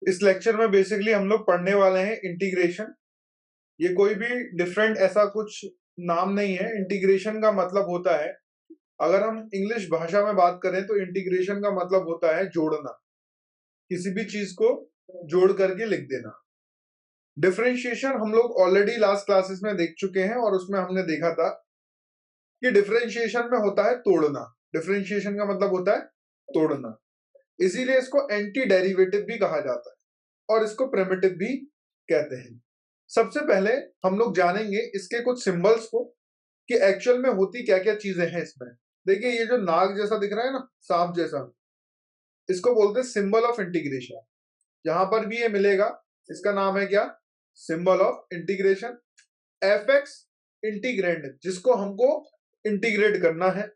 इस लेक्चर में बेसिकली हम लोग पढ़ने वाले हैं इंटीग्रेशन। ये कोई भी डिफरेंट ऐसा कुछ नाम नहीं है। इंटीग्रेशन का मतलब होता है, अगर हम इंग्लिश भाषा में बात करें तो इंटीग्रेशन का मतलब होता है जोड़ना, किसी भी चीज को जोड़ करके लिख देना। डिफरेंशिएशन हम लोग ऑलरेडी लास्ट क्लासेस में देख चुके हैं और उसमें हमने देखा था कि डिफरेंशिएशन में होता है तोड़ना। डिफरेंशिएशन का मतलब होता है तोड़ना, इसीलिए इसको एंटी डेरिवेटिव भी कहा जाता है और इसको प्रिमिटिव भी कहते हैं। सबसे पहले हम लोग जानेंगे इसके कुछ सिंबल्स को कि एक्चुअल में होती क्या क्या चीजें हैं इसमें। देखिए ये जो नाग जैसा दिख रहा है ना, सांप जैसा, इसको बोलते हैं सिंबल ऑफ इंटीग्रेशन। जहां पर भी ये मिलेगा इसका नाम है क्या? Symbol of integration. F x integrand, जिसको हमको इंटीग्रेट करना है,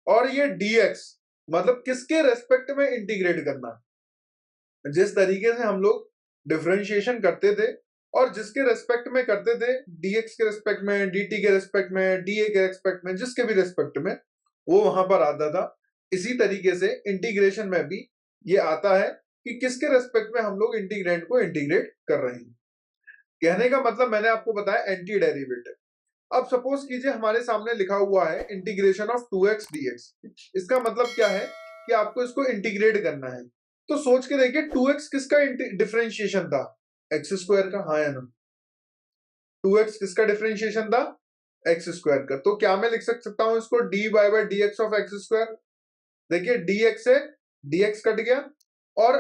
और ये डी एक्स मतलब किसके रेस्पेक्ट में इंटीग्रेट करना है। जिस तरीके से हम लोग डिफरेंशिएशन करते थे और जिसके रेस्पेक्ट में करते थे, dx के रेस्पेक्ट में, dt के रेस्पेक्ट में, dA के रेस्पेक्ट में, जिसके भी रेस्पेक्ट में, वो वहां पर आता था। इसी तरीके से इंटीग्रेशन में भी ये आता है कि किसके रेस्पेक्ट में हम लोग इंटीग्रेंड को इंटीग्रेट कर रहे हैं। कहने का मतलब मैंने आपको बताया एंटी डेरिवेटिव। अब सपोज कीजिए हमारे सामने लिखा हुआ है इंटीग्रेशन ऑफ 2x dx। इसका मतलब क्या है कि आपको इसको इंटीग्रेट करना है। तो सोच के देखिए 2x किसका डिफरेंशिएशन था? एक्स स्क्वायर का, हाँ या ना? 2x किसका डिफरेंशिएशन था? एक्स स्क्वायर का। तो क्या मैं लिख सकता हूं इसको D Y by D X of x square? देखिए dx से dx कट गया और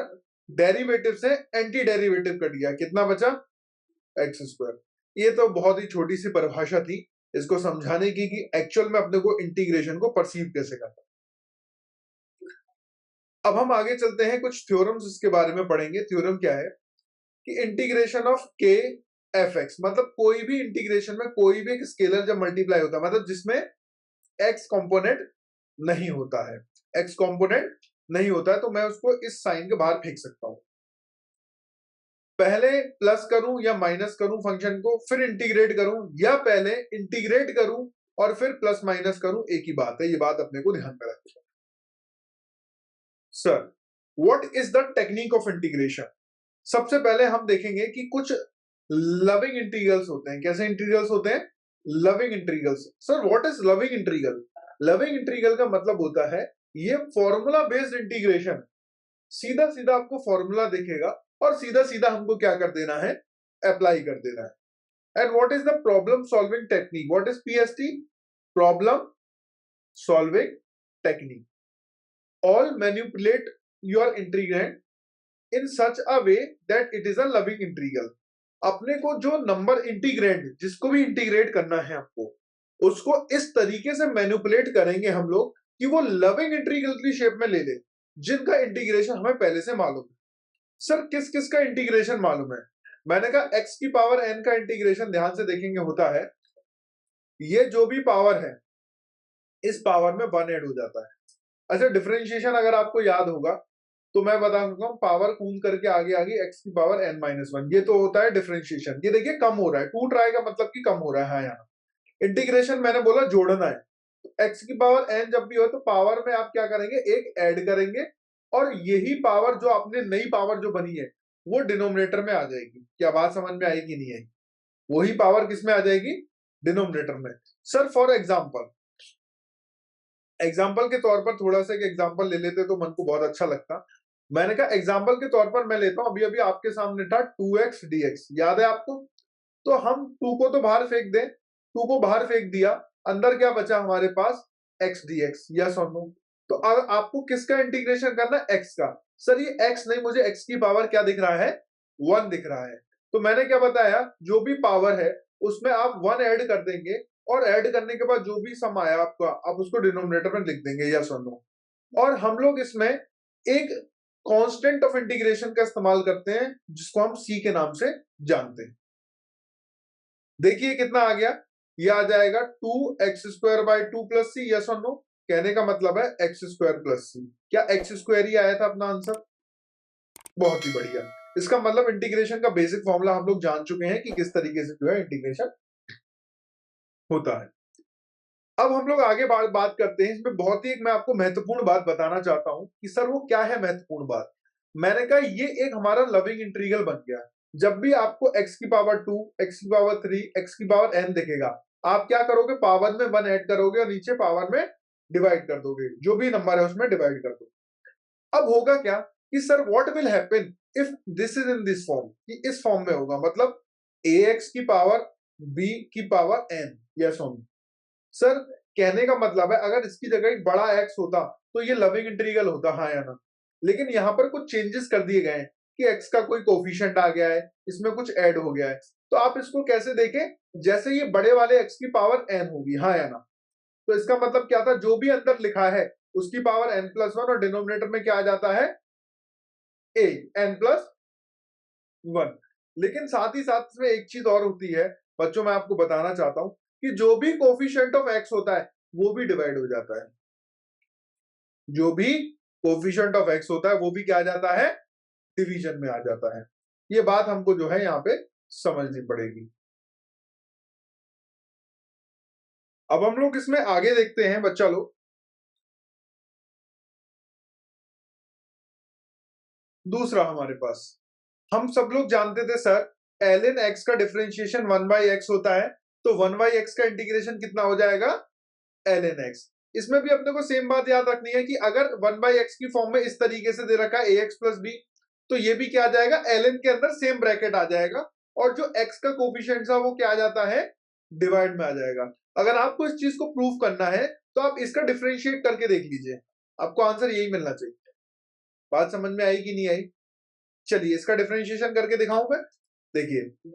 डेरिवेटिव से एंटी डेरिवेटिव कट गया, कितना बचा? X square. ये तो बहुत ही छोटी सी परिभाषा थी इसको समझाने की कि एक्चुअल में अपने को इंटीग्रेशन को परसीव कैसे करना। अब हम आगे चलते हैं, कुछ थ्योरम्स इसके बारे में पढ़ेंगे। थ्योरम क्या है कि इंटीग्रेशन ऑफ के एफ एक्स, मतलब कोई भी इंटीग्रेशन में कोई भी एक स्केलर जब मल्टीप्लाई होता है, मतलब जिसमें एक्स कंपोनेंट नहीं होता है, एक्स कंपोनेंट नहीं होता है, तो मैं उसको इस साइन के बाहर फेंक सकता हूं। पहले प्लस करूं या माइनस करूं फंक्शन को, फिर इंटीग्रेट करूं, या पहले इंटीग्रेट करूं और फिर प्लस माइनस करूं, एक ही बात है। ये बात अपने को ध्यान में रखना। Sir, what is the technique of integration? सबसे पहले हम देखेंगे कि कुछ लविंग इंटीग्रल्स होते हैं। कैसे इंटीग्रल्स होते हैं? Loving integrals. Sir what is loving integral? Loving integral का मतलब होता है ये फॉर्मूला बेस्ड इंटीग्रेशन। सीधा सीधा आपको फॉर्मूला दिखेगा और सीधा सीधा हमको क्या कर देना है? अप्लाई कर देना है। And what is the problem solving technique? What is PST? Problem solving technique. All manipulate your integrand in such a way that it is a loving integral. अपने को जो नंबर इंटीग्रेंड, जिसको भी इंटीग्रेट करना है आपको, उसको इस तरीके से मैनिपुलेट करेंगे हम लोग कि वो लविंग इंटीग्रल की शेप में ले ले, जिनका इंटीग्रेशन हमें पहले से मालूम है। सर किस किस का इंटीग्रेशन मालूम है? मैंने कहा x की पावर n का इंटीग्रेशन ध्यान से देखेंगे होता है, ये जो भी पावर है इस पावर में 1 ऐड हो जाता है। अच्छा, डिफरेंशिएशन अगर आपको याद होगा तो मैं बता सकता हूँ, पावर कूद करके आगे आगे x की पावर n माइनस 1, ये तो होता है डिफरेंशिएशन। ये देखिए कम हो रहा है, टूट रहा है का मतलब कि कम हो रहा है। हाँ, यहाँ इंटीग्रेशन मैंने बोला जोड़ना है। तो x की पावर n जब भी हो तो पावर में आप क्या करेंगे? एक ऐड करेंगे और यही पावर जो आपने नई पावर जो बनी है वो डिनोमिनेटर में आ जाएगी। क्या बात समझ में आएगी नहीं आएगी? वही पावर किस में आ जाएगी? डिनोमिनेटर में। सर फॉर एग्जाम्पल, एग्जाम्पल के तौर पर थोड़ा सा एक एग्जाम्पल ले लेते तो मन को बहुत अच्छा लगता। मैंने कहा एग्जाम्पल के तौर पर मैं लेता हूं, अभी अभी आपके सामने था 2x dx, याद है आपको? तो हम 2 को तो बाहर फेंक दें, 2 को बाहर फेंक दिया, अंदर क्या बचा हमारे पास? x dx। यस और नो? तो अब आपको किसका इंटीग्रेशन करना है? x का। सर ये x नहीं, मुझे x की पावर क्या दिख रहा है? 1 दिख रहा है। तो मैंने क्या बताया, जो भी पावर है उसमें आप 1 ऐड कर देंगे और ऐड करने के बाद जो भी सम आया आपका, आप उसको डिनोमिनेटर में लिख देंगे। यस और नो? और हम लोग इसमें एक कांस्टेंट ऑफ इंटीग्रेशन का इस्तेमाल करते हैं जिसको हम c के नाम से जानते हैं। देखिए कितना आ गया, ये आ जाएगा 2x² by 2 plus C. Yes और नो? कहने का मतलब है x² प्लस सी। क्या x² ही आया था अपना आंसर? बहुत ही बढ़िया। इसका मतलब इंटीग्रेशन का बेसिक फॉर्मूला हम लोग जान चुके हैं कि किस तरीके से जो है इंटीग्रेशन होता है। अब हम लोग आगे बात करते हैं। इसमें बहुत ही एक मैं आपको महत्वपूर्ण बात बताना चाहता हूं कि सर वो क्या है महत्वपूर्ण बात। मैंने कहा ये एक हमारा लविंग इंटीग्रल बन गया। जब भी आपको x की पावर 2, x की पावर 3, x की पावर n दिखेगा, आप क्या करोगे, पावर में 1 ऐड करोगे और नीचे पावर में डिवाइड कर दोगे, जो भी नंबर है उसमें डिवाइड कर दो। अब होगा क्या कि sir what will happen if this is in this form, कि इस फॉर्म में होगा, मतलब ax की पावर b की पावर n, यस और नो। सर कहने का मतलब है अगर इसकी जगह एक बड़ा x होता तो ये लविंग इंटीग्रल होता, हाँ या ना। लेकिन यहां पर कुछ चेंजेस कर दिए गए हैं कि x का कोई कोफिशिएंट आ गया है, इसमें कुछ ऐड हो गया है। तो आप इसको कैसे देखें, जैसे ये बड़े वाले x की पावर n होगी, हाँ या ना। तो इसका मतलब क्या था, जो भी अंदर लिखा है उसकी पावर n+1 और डिनोमिनेटर में क्या आ जाता है, a n+1। लेकिन साथ ही साथ इसमें एक चीज और होती है बच्चों, मैं आपको बताना चाहता हूं कि जो भी कोफिशिएंट ऑफ x होता है वो भी डिवाइड हो जाता है। जो भी कोफिशिएंट ऑफ x होता है वो भी क्या आ जाता है, डिवीजन में आ जाता है। ये बात हमको जो है यहाँ पे समझनी पड़ेगी। अब हम लोग इसमें आगे देखते हैं बच्चा लोग। दूसरा हमारे पास, हम सब लोग जानते थे सर ln x का डिफरेंशिएशन 1/x होता है, तो 1/x का इंटीग्रेशन कितना हो जाएगा, ln x। इसमें भी अपने को सेम बात याद रखनी है कि अगर 1/x की फॉर्म में इस तरीके से दे रखा है ax + b, तो ये भी क्या आ जाएगा, ln के अंदर सेम ब्रैकेट आ जाएगा, और जो x का कोफिशिएंट था वो क्या आ जाता है, डिवाइड में आ जाएगा। अगर आपको इस चीज को प्रूव करना है तो आप इसका डिफरेंशिएट करके देख लीजिए, आपको आंसर यही मिलना चाहिए। बात समझ में आई कि नहीं आई? चलिए इसका डिफरेंशिएशन करके दिखाऊं मैं। देखिए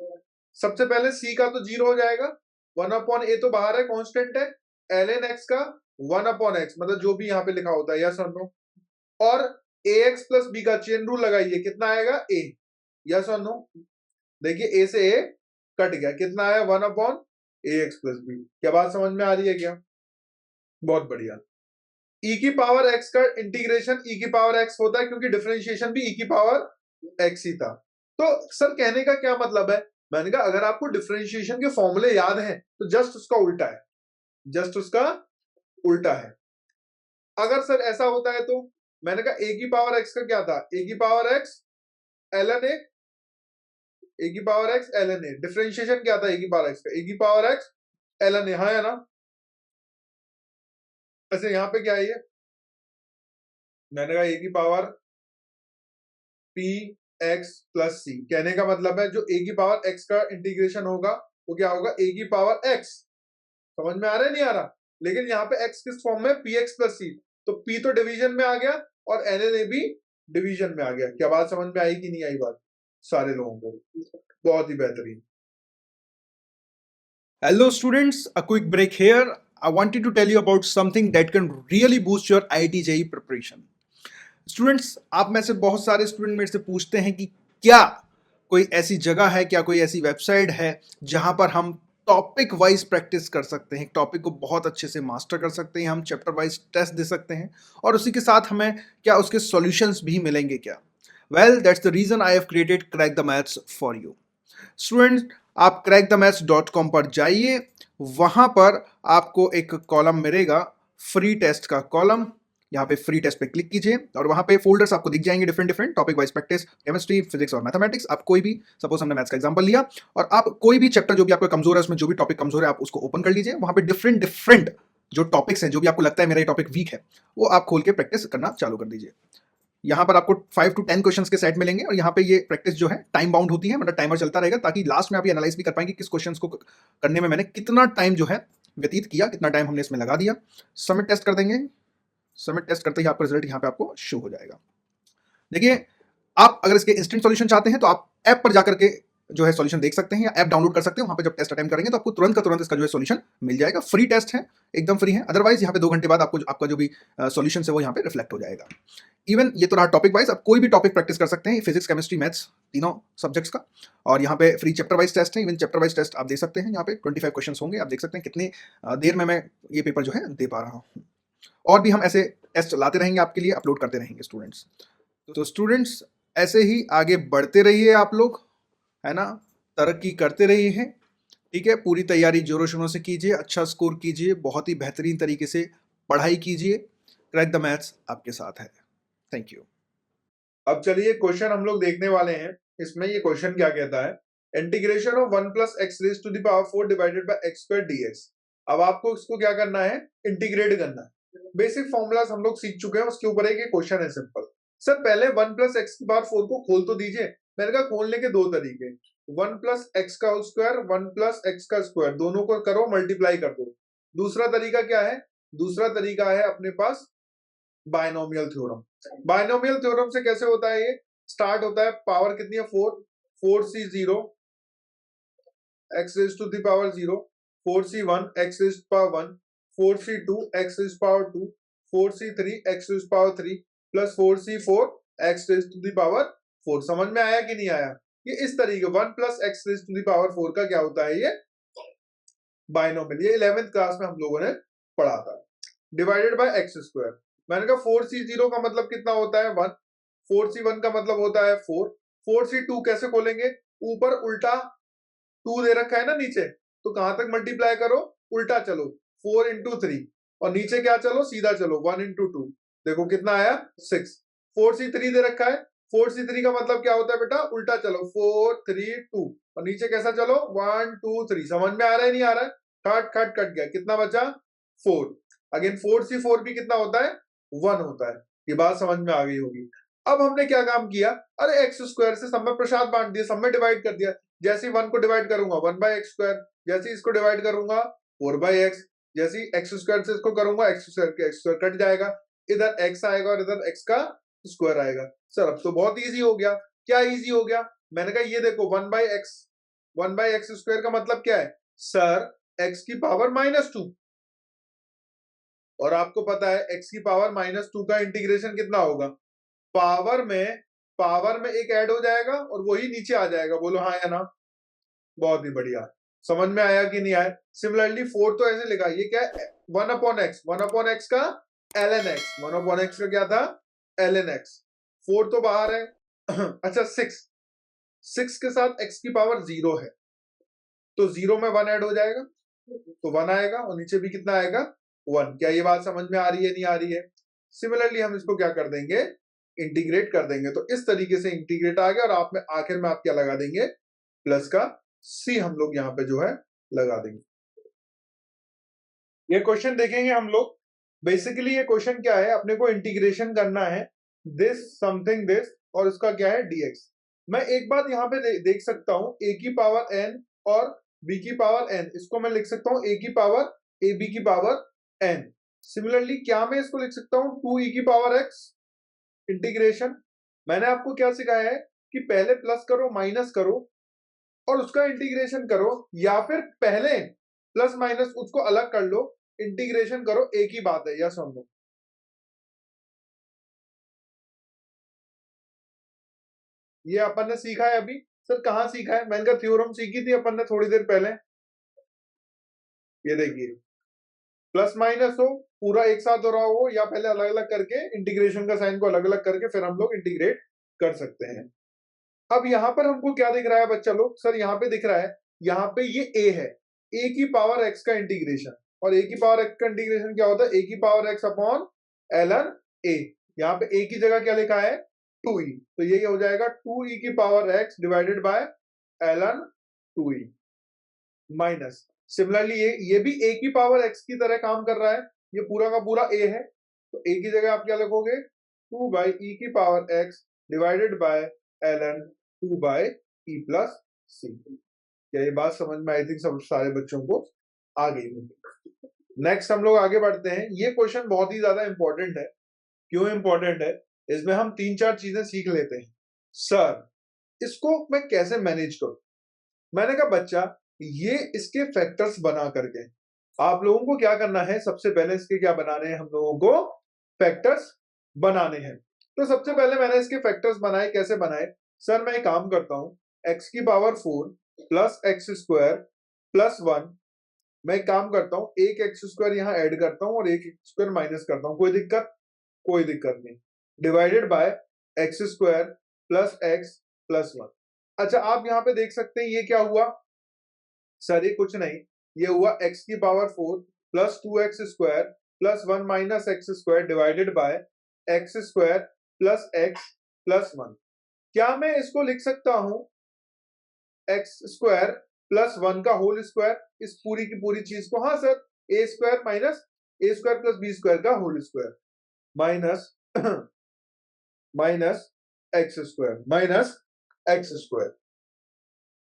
सबसे पहले c का तो 0 हो जाएगा, 1/a तो बाहर है, कांस्टेंट है। ln x का 1/x, मतलब जो भी यहाँ पे लिखा होता है, यस और नो। और ax + b का चेन रूल लगाइए, कितना आएगा, a, यस और नो। देखिए a से a कट गया, कितना आया, 1/ax + b। क्या बात समझ में आ रही है क्या? बहुत बढ़िया। e की पावर x का इंटीग्रेशन e की पावर x होता है, क्योंकि डिफरेंशिएशन भी e की पावर x ही था। तो सर कहने का क्या मतलब है, मैंने कहा अगर आपको डिफरेंशिएशन के फॉर्मूले याद हैं तो जस्ट उसका उल्टा है, जस्ट उसका उल्टा है। अगर सर ऐसा होता है तो मैंने कहा a की पावर x का क्या था, a की power x ln a, a की power x ln a। Differentiation क्या था a की पावर x का, a की पावर x ln a, हाँ या ना। ऐसे यहां पे क्या है, ये मैंने कहा a की पावर p x + c। कहने का मतलब है जो a की पावर x का इंटीग्रेशन होगा वो क्या होगा, a की पावर x। समझ में आ रहा है नहीं आ रहा? लेकिन यहाँ पे x किस फॉर्म में, px + c, तो p तो डिवीजन में आ गया और ln भी डिवीजन में आ गया। क्या बात समझ में आई कि नहीं आई बात सारे लोगों को? बहुत ही बेहतरीन। Hello students, a quick break here. I wanted to tell you about something that can really boost your IIT JEE preparation. Students, आप में से बहुत सारे स्टूडेंट मेरे से पूछते हैं कि क्या कोई ऐसी जगह है, क्या कोई ऐसी वेबसाइट है जहां पर हम टॉपिक वाइज प्रैक्टिस कर सकते हैं, टॉपिक को बहुत अच्छे से मास्टर कर सकते हैं, हम चैप्टर वाइज टेस्ट दे सकते हैं और उसी के साथ हमें क्या उसके सॉल्यूशंस भी मिलेंगे क्या? Well, that's the reason I have created crack the maths for you. Student, आप crackthemaths.com पर जाइए, वहां पर आपको एक कॉलम मिलेगा, फ्री टेस्ट का कॉलम। यहाँ पे फ्री टेस्ट पे क्लिक कीजिए और वहां पे फोल्डर्स आपको दिख जाएंगे, different different topic wise practice, chemistry, physics और मैथमेटिक्स। आप कोई भी, सपोज हमने मैथ्स का एग्जांपल लिया, और आप कोई भी चैप्टर जो भी आपको कमजोर है, उसमें जो भी टॉपिक कमजोर है आप उसको ओपन कर लीजिए। वहां पे डिफरेंट डिफरेंट जो टॉपिक्स हैं, जो भी आपको लगता है मेरा ये टॉपिक वीक है, वो आप खोल के प्रैक्टिस करना चालू कर दीजिए। यहाँ पर आपको 5 to 10 क्वेश्चंस के सेट मिलेंगे और यहाँ पे ये प्रैक्टिस जो है टाइम बाउंड होती है, मतलब टाइमर चलता रहेगा, ताकि लास्ट में आप ये एनालाइज भी कर पाएंगे किस क्वेश्चंस को करने में मैंने कितना टाइम जो है व्यतीत किया, कितना टाइम हमने इसमें लगा दिया। सबमिट टेस्ट कर देंगे, सबमिट टेस्ट करते ही आपका रिजल्ट यहाँ पे आपको शो हो जाएगा। देखिए, आप अगर इसके इंस्टेंट सॉल्यूशन चाहते हैं तो आप ऐप पर जाकर के जो है सॉल्यूशन देख सकते हैं, या ऐप डाउनलोड कर सकते हैं। वहां पे जब टेस्ट अटेम्प्ट करेंगे तो आपको तुरंत का तुरंत इसका जो है सॉल्यूशन मिल जाएगा। फ्री टेस्ट है, एकदम फ्री है। अदरवाइज यहाँ पे 2 घंटे बाद आपको आपका जो भी सॉल्यूशन है वो यहाँ पे रिफ्लेक्ट हो जाएगा। इवन ये तो रहा टॉपिक वाइज, आप कोई भी टॉपिक प्रैक्टिस कर सकते हैं, फिजिक्स, केमिस्ट्री, मैथ्स, तीनों सब्जेक्ट्स का। और यहाँ पे फ्री चैप्टर वाइज टेस्ट है, इवन चैप्टर वाइज टेस्ट आप दे सकते हैं। यहाँ पे 25 क्वेश्चन होंगे, आप देख सकते हैं कितनी देर में मैं ये पेपर जो है दे पा रहा हूँ। और भी हम ऐसे टेस्ट लाते रहेंगे आपके लिए, अपलोड करते रहेंगे स्टूडेंट्स। तो स्टूडेंट्स, ऐसे ही आगे बढ़ते रहिए आप लोग, है ना, तरक्की करते रहिए हैं, ठीक है। पूरी तैयारी जोरों शोरों से कीजिए, अच्छा स्कोर कीजिए, बहुत ही बेहतरीन तरीके से पढ़ाई कीजिए। क्रैक द मैथ्स आपके साथ है। Thank you. अब चलिए क्वेश्चन हम लोग देखने वाले हैं। इसमें ये क्वेश्चन क्या कहता है, integration of 1 plus x raise to the power 4 divided by X square DX. अब आपको इसको क्या करना है, इंटीग्रेट करना है। बेसिक फॉर्मूलाज हम लोग सीख चुके हैं, उसके ऊपर एक क्वेश्चन है सिंपल। सर पहले 1 प्लस एक्स की पावर 4 को खोल तो दीजिए। मैंने कहा खोलने के दो तरीके, 1 प्लस एक्स का होल स्क्वायर, 1 प्लस एक्स का स्क्वायर, दोनों को करो मल्टीप्लाई कर दो। दूसरा तरीका क्या है, दूसरा तरीका है अपने पास बायनोमियल थ्योरम। बायनोमियल थ्योरम से कैसे होता है, ये स्टार्ट होता है, पावर कितनी है 4, 4c0 x raise to the power 0, 4c1 x raise to power 1, 4c2 x raise to power 2, 4c3 x raise to power 3 plus 4c4 x raise to the power 4। समझ में आया कि नहीं आया? ये इस तरीके 1 plus x raise to the power 4 का क्या होता है, ये बायनोमियल। ये 11th क्लास में हम लोगों ने पढ़ा था। डिवाइडेड बाय एक्स स्क्वायर, मैंने कहा 4c0 का मतलब कितना होता है 1, 4c1 का मतलब होता है 4, 4c2 कैसे खोलेंगे, ऊपर उल्टा 2 दे रखा है ना नीचे, तो कहां तक मल्टीप्लाई करो, उल्टा चलो 4 इंटू 3, और नीचे क्या चलो, सीधा चलो 1 इंटू 2, देखो कितना आया 6। 4c3 दे रखा है, 4c3 का मतलब क्या होता है बेटा, उल्टा चलो 4 3 2, और नीचे कैसा चलो 1 2 3। समझ में आ रहा है नहीं आ रहा है? कट कट कट गया, कितना बचा 4। अगेन 4c4 भी कितना होता है 1 होता है। ये बात समझ में आ गई होगी। अब हमने क्या काम किया, अरे एक्स स्क्वायर से सब में प्रसाद बांट दिया, सब में डिवाइड कर दिया। जैसे ही 1 को डिवाइड करूंगा 1 बाय एक्स स्क्वायर, जैसे ही इसको डिवाइड करूंगा 4 बाय एक्स, जैसे ही एक्स स्क्वायर से इसको करूंगा एक्स स्क्वायर कट जाएगा, इधर एक्स आएगा और इधर एक्स का स्क्वायर आएगा। सर अब तो बहुत इजी हो गया। क्या इजी हो गया, मैंने कहा ये देखो 1 बाय एक्स स्क्वायर का मतलब क्या है सर, एक्स की पावर -2, और आपको पता है एक्स की पावर -2 का इंटीग्रेशन कितना होगा, पावर में एक ऐड हो जाएगा और वही नीचे आ जाएगा। बोलो हाँ या ना? बहुत ही बढ़िया। समझ में आया कि नहीं आया? सिमिलरली 4 तो ऐसे लिखा, ये क्या है 1 अपॉन एक्स, 1 अपॉन एक्स का ln x, 1 अपॉन एक्स का क्या था ln x। 4 तो बाहर है अच्छा 6 के साथ x की पावर 0 है, तो 0 में 1 ऐड हो जाएगा तो 1 आएगा, और नीचे भी कितना आएगा 1। क्या ये बात समझ में आ रही है नहीं आ रही है? सिमिलरली हम इसको क्या कर देंगे, इंटीग्रेट कर देंगे। तो इस तरीके से इंटीग्रेट आ गया, और आप में आखिर में आप क्या लगा देंगे, प्लस का सी हम लोग यहाँ पे जो है लगा देंगे। ये क्वेश्चन देखेंगे हम लोग। बेसिकली ये क्वेश्चन क्या है, अपने को इंटीग्रेशन करना है दिस समथिंग दिस, और इसका क्या है dx। मैं एक बात यहाँ पे देख सकता हूँ, a की पावर n और b की पावर n, इसको मैं लिख सकता हूँ a की पावर ab की पावर n। सिमिलरली क्या मैं इसको लिख सकता हूँ 2e की पावर x इंटीग्रेशन। मैंने आपको क्या सिखाया है कि पहले प्लस करो माइनस करो और उसका इंटीग्रेशन करो, या फिर पहले प्लस माइनस उसको अलग कर लो, इंटीग्रेशन करो, एक ही बात है। या सुन लो, ये अपन ने सीखा है अभी। सर कहाँ सीखा है? मैंने कहा थ्योरम सीखी थी अपन ने थोड़ी देर पहले। ये देखिए प्लस माइनस हो, पूरा एक साथ हो रहा हो, या पहले अलग अलग करके इंटीग्रेशन का साइन को अलग अलग करके फिर हम लोग इंटीग्रेट कर सकते हैं। अब यहाँ पर हमको क्या दिख रहा है बच्चा लोग, सर यहाँ पे दिख रहा है, यहाँ पे ये a है, a की पावर x का इंटीग्रेशन, और a की पावर x का इंटीग्रेशन क्या होता है, a की power x upon ln a। यहाँ पे a की जगह क्या लिखा है 2e, तो ये हो जाएगा 2e की power x divided by ln 2e minus. Similarly ये भी a की पावर x की तरह काम कर रहा है, ये पूरा का पूरा a है, तो a की जगह आप क्या लिखोगे 2 बाई e की power x divided by ln 2 by e plus C. क्या ये बात समझ में आई? थिंक सब सारे बच्चों को आ गई होगी। नेक्स्ट हम लोग आगे बढ़ते हैं। ये क्वेश्चन बहुत ही ज्यादा इंपॉर्टेंट है। क्यों इंपॉर्टेंट है? इसमें हम 3-4 चीजें सीख लेते हैं। सर इसको मैं कैसे मैनेज करूं? मैंने कहा बच्चा ये इसके फैक्टर्स बना करके आप लोगों को क्या करना है, सबसे पहले इसके क्या बनाने हैं, हम लोगों को फैक्टर्स बनाने हैं। तो सबसे पहले मैंने इसके फैक्टर्स बनाए। कैसे बनाए? सर मैं एक काम करता हूं, x की power 4 plus X square plus 1, मैं एक काम करता हूं, एक एक्स स्क्वायर यहां ऐड करता हूं और एक एक्स स्क्वायर माइनस करता हूं। कोई दिक्कत? कोई दिक्कत नहीं। Divided by X square plus X plus 1। अच्छा आप यहां पे देख सकते हैं ये क्या हुआ, सर ये कुछ नहीं, ये हुआ x की power 4 plus 2x square plus 1 minus X square divided by X square plus X plus 1। क्या मैं इसको लिख सकता हूं एक्स स्क्वायर प्लस 1 का होल स्क्वायर, इस पूरी की पूरी चीज को? हाँ sir, A square minus A square plus B square का whole square minus minus X square.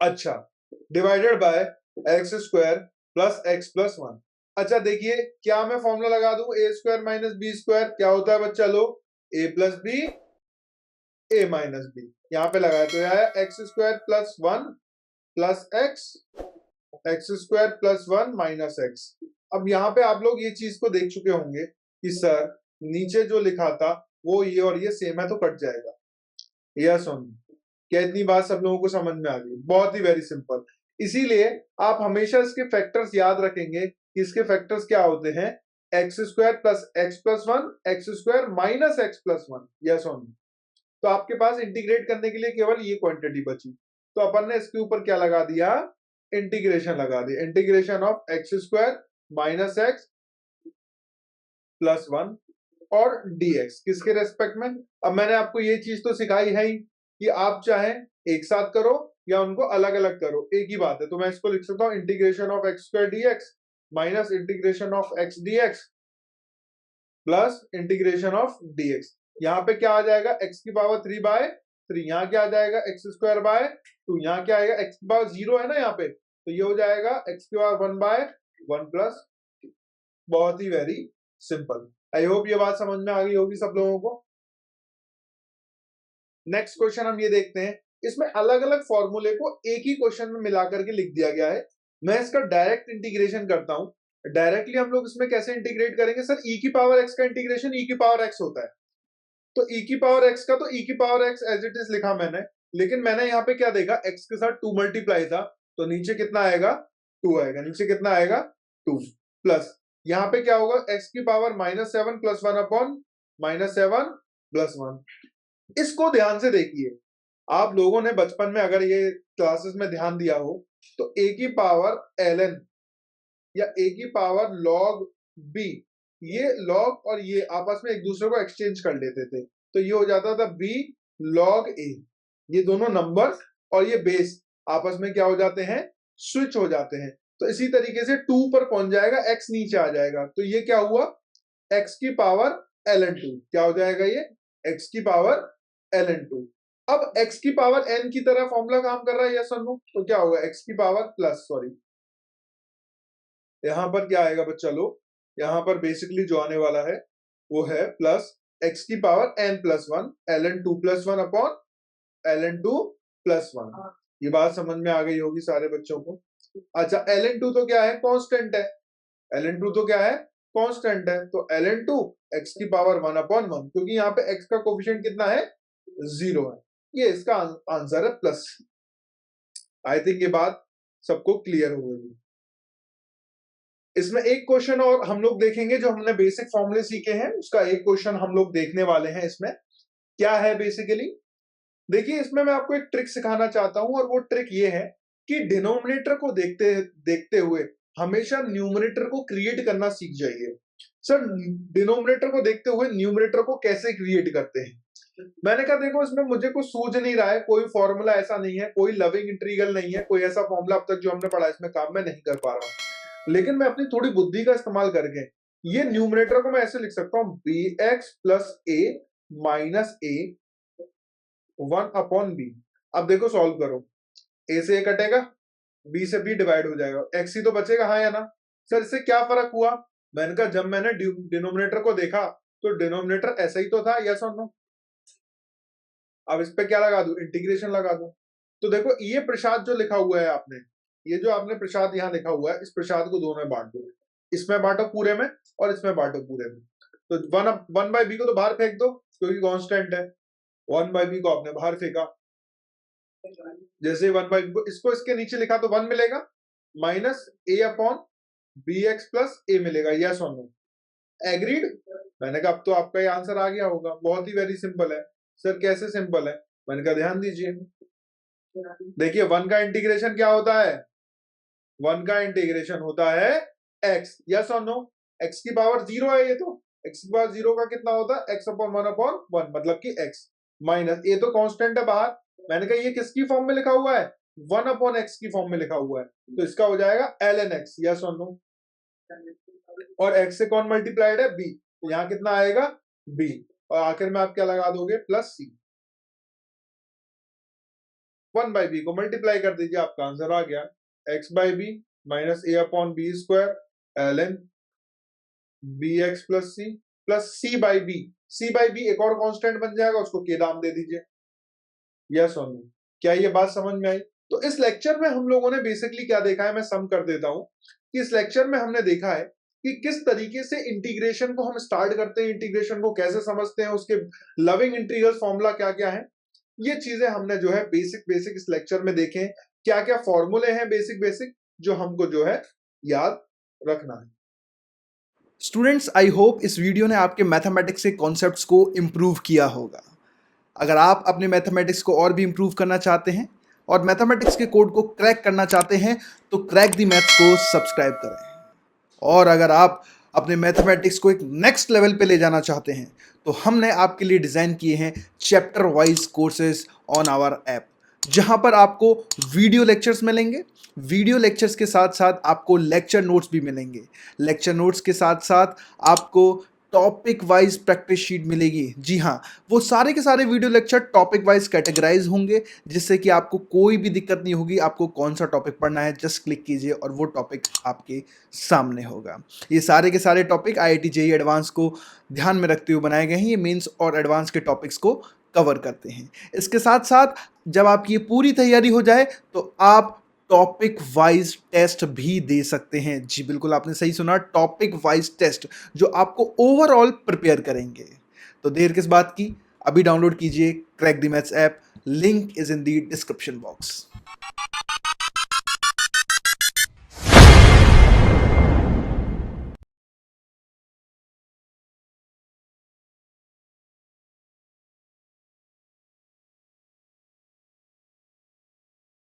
अच्छा, divided by X square plus X plus 1। अच्छा देखिए, क्या मैं फॉर्मूला लगा दूं? A square minus B square क्या होता है बच्चा लोग? A plus B, A minus B. यहां पे लगाया तो यह है X square plus 1 plus X square plus 1 minus X. अब यहाँ पे आप लोग ये चीज को देख चुके होंगे कि सर नीचे जो लिखा था वो ये और ये सेम है तो कट जाएगा। यस और नो? क्या इतनी बात सब लोगों को समझ में आ गई? बहुत ही वेरी सिंपल। इसीलिए आप हमेशा इसके फैक्टर्स याद रखेंगे कि इसके फैक्टर्स क्या होते हैं? X square plus 1 x square minus x plus 1। Yes और नो? तो आपके पास इंटीग्रेट करने के लिए केवल ये क्वांटिटी बची, तो अपन ने इसके ऊपर क्या लगा दिया? इंटीग्रेशन लगा दिया। Integration of x square minus x plus 1 और dx किसके रेस्पेक्ट में? अब मैंने आपको ये चीज तो सिखाई है ही कि आप चाहे एक साथ करो या उनको अलग अलग करो, एक ही बात है। तो मैं इसको लिख सकता हूं integration of x square dx minus integration of x dx plus integration of dx. यहाँ पे क्या आ जाएगा? एक्स की पावर 3/3। यहाँ क्या आ जाएगा? X square by 2। यहाँ क्या आएगा? एक्स की पावर 0 है ना यहाँ पे, तो ये हो जाएगा एक्स की पावर 1/1 प्लस। बहुत ही वेरी सिंपल। आई होप ये बात समझ में आ गई होगी सब लोगों को। नेक्स्ट क्वेश्चन हम ये देखते हैं, इसमें अलग अलग फॉर्मूले को एक ही क्वेश्चन में मिलाकर के लिख दिया गया है। मैं इसका डायरेक्ट इंटीग्रेशन करता हूं। डायरेक्टली हम लोग इसमें कैसे इंटीग्रेट करेंगे? सर ई की पावर एक्स का इंटीग्रेशन ई की पावर एक्स होता है, तो ई की पावर एक्स का तो ई की power x as it is लिखा मैंने, लेकिन मैंने यहाँ पे क्या देखा? एक्स के साथ 2 मल्टीप्लाई था, तो नीचे कितना आएगा? 2 आएगा। नीचे कितना आएगा? 2 प्लस यहाँ पे क्या होगा? एक्स की पावर -7 प्लस 1 अपॉन -7 प्लस 1। इसको ध्यान से देखिए, आप लोगों ने बचपन में अगर ये क्लासेस में ध्यान दिया हो तो ए की पावर ln या ए की पावर log b, ये log और ये आपस में एक दूसरे को एक्सचेंज कर लेते थे, तो ये हो जाता था b log a। ये दोनों नंबर और ये बेस आपस में क्या हो जाते हैं? स्विच हो जाते हैं। तो इसी तरीके से 2 पर पहुंच जाएगा, x नीचे आ जाएगा, तो ये क्या हुआ? x की पावर ln2। क्या हो जाएगा ये? x की पावर ln2। अब x की पावर n की तरह फॉर्मूला काम कर रहा है, यस और नो? तो क्या होगा? x की पावर प्लस, सॉरी यहां पर क्या आएगा बच्चा लोग? यहां पर बेसिकली जो आने वाला है वो है प्लस x की power n plus 1 ln2 plus 1 upon ln2 plus 1। ये बात समझ में आ गई होगी सारे बच्चों को। अच्छा, ln2 तो क्या है? कांस्टेंट है। ln2 तो क्या है? कांस्टेंट है, तो ln2 x की पावर 1 अपॉन 1, क्योंकि यहाँ पे x का कोफिशिएंट कितना है? 0 है। ये इसका आंसर है प्लस। आई थिंक ये बात सबको क्लियर हो गई। इसमें एक क्वेश्चन और हम लोग देखेंगे, जो हमने बेसिक फॉर्मूले सीखे हैं उसका एक क्वेश्चन हम लोग देखने वाले हैं। इसमें क्या है बेसिकली? देखिए, इसमें मैं आपको एक ट्रिक सिखाना चाहता हूं, और वो ट्रिक ये है कि डिनोमिनेटर को देखते देखते हुए हमेशा न्यूमरेटर को क्रिएट करना सीख जाइए। सर डिनोमिनेटर को देखते हुए न्यूमरेटर को कैसे क्रिएट करते हैं? मैंने कहा देखो, इसमें मुझे कुछ सूझ नहीं रहा है, कोई फॉर्मूला ऐसा नहीं है, कोई लविंग इंटीग्रल नहीं है, कोई ऐसा फॉर्मूला अब तक जो हमने पढ़ा इसमें काम मैं नहीं कर पा रहा हूं, लेकिन मैं अपनी थोड़ी बुद्धि का इस्तेमाल करके ये न्यूमरेटर को मैं ऐसे लिख सकता हूं, bx plus a minus a 1 upon b। अब देखो सॉल्व करो, a से a कटेगा, b से b डिवाइड हो जाएगा, x ही तो बचेगा, हाँ या ना? सर इससे क्या फर्क हुआ? मैंने कहा जब मैंने डिनोमिनेटर को देखा तो डिनोमिनेटर ऐसा ही तो था, यस और नो? अब इस पे क्या लगा दूं? इंटीग्रेशन लगा दूं। तो देखो, ये प्रसाद जो लिखा हुआ है आपने, ये जो आपने प्रसाद यहाँ लिखा हुआ है, इस प्रसाद को दो में बांट दो। इसमें बांटो पूरे में और इसमें बांटो पूरे में। तो 1/b को तो बाहर फेंक दो क्योंकि कांस्टेंट है। 1/b को आपने बाहर फेंका, जैसे 1/b को इसको इसके नीचे लिखा तो 1 मिलेगा, minus a upon bx plus a मिलेगा, यस और नो? एग्रीड? मैंने कहा अब तो आपका ये आंसर आ गया होगा। बहुत ही वेरी सिंपल है। सर कैसे सिंपल है? मैंने कहा ध्यान दीजिए, देखिए 1 का इंटीग्रेशन क्या होता है? 1 का इंटीग्रेशन होता है x, यस और नो? x की पावर 0 है ये तो, x की पावर 0 का कितना होता है? x अपॉन 1 अपॉन 1, मतलब कि x। माइनस ए तो कांस्टेंट है बाहर, मैंने कहा ये किसकी फॉर्म में लिखा हुआ है, 1/x की फॉर्म में लिखा हुआ है, तो इसका हो जाएगा ln x, यस और नो। और x से कौन मल्टीप्लाइड है, b, तो यहाँ कितना आएगा b, और आखिर में आप क्या लगा दोगे, प्लस c, 1/b को मल्टीप्लाई कर दीजिए, आपका आंसर आ गया x/b minus a/b² ln bx plus c/b, c/b एक और कांस्टेंट बन जाएगा, उसको k नाम दे दीजिए, यस और नो। क्या ये बात समझ में आई? तो इस लेक्चर में हम लोगों ने बेसिकली क्या देखा है, मैं सम कर देता हूं कि इस लेक्चर में हमने देखा है कि किस तरीके से इंटीग्रेशन को हम स्टार्ट करते हैं, इंटीग्रेशन को कैसे समझते हैं, उसके लविंग इंटीग्रल फॉर्मूला क्या क्या है, ये चीजें हमने जो है बेसिक इस लेक्चर में देखे, क्या क्या फॉर्मूले हैं बेसिक जो हमको जो है याद रखना है। स्टूडेंट्स, आई होप इस वीडियो ने आपके मैथमेटिक्स के कॉन्सेप्ट्स को इम्प्रूव किया होगा। अगर आप अपने मैथमेटिक्स को और भी इम्प्रूव करना चाहते हैं और मैथमेटिक्स के कोड को क्रैक करना चाहते हैं तो क्रैक दी मैथ्स को सब्सक्राइब करें। और अगर आप अपने मैथमेटिक्स को एक नेक्स्ट लेवल पे ले जाना चाहते हैं तो हमने आपके लिए डिज़ाइन किए हैं chapter wise courses on our app, जहां पर आपको वीडियो लेक्चर्स मिलेंगे, वीडियो लेक्चर्स के साथ साथ आपको लेक्चर नोट्स भी मिलेंगे, लेक्चर नोट्स के साथ साथ आपको टॉपिक वाइज प्रैक्टिस शीट मिलेगी। जी हाँ, वो सारे के सारे video lecture topic wise categorise होंगे, जिससे कि आपको कोई भी दिक्कत नहीं होगी। आपको कौन सा टॉपिक पढ़ना है जस्ट क्लिक कीजिए और वो टॉपिक आपके सामने होगा। ये सारे के सारे टॉपिक IIT JEE एडवांस को ध्यान में रखते हुए बनाए गए हैं। ये मेंस और एडवांस के टॉपिक्स को कवर करते हैं। इसके साथ साथ जब आपकी ये पूरी तैयारी हो जाए तो आप टॉपिक वाइज टेस्ट भी दे सकते हैं। जी बिल्कुल, आपने सही सुना, टॉपिक वाइज टेस्ट जो आपको ओवरऑल प्रिपेयर करेंगे। तो देर किस बात की, अभी डाउनलोड कीजिए crack the maths app, link is in the description box.